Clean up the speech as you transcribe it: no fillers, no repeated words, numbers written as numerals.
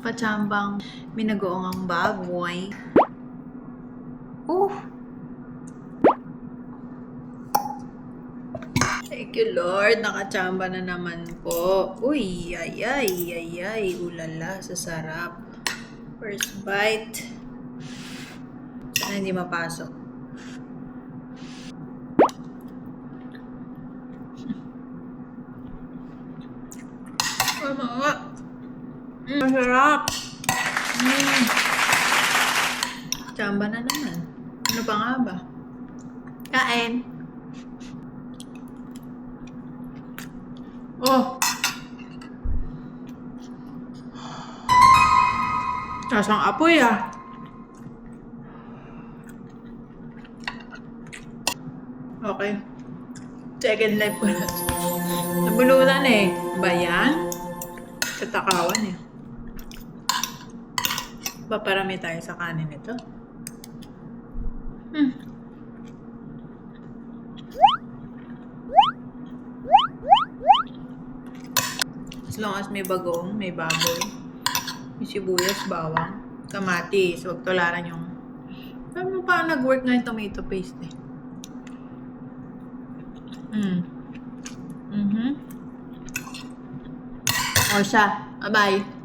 Pachambang minagoong ang baboy. Thank you, Lord. Nakachamba na naman po. Uy, ay, ulala, sa sarap. First bite. Sana hindi mapasok. Masarap. Chamba na naman. Ano pa nga ba? Kain. Tasang apoy ah. Okay. Second life ko na. Nabulutan eh. Ba yan? Katakawan eh. Paparami tayo sa kanin ito. As long as may bagong, may baboy, may sibuyas, bawang, kamatis, huwag tularan yung... Paano pa nag-work nga yung tomato paste eh? O siya. Bye-bye.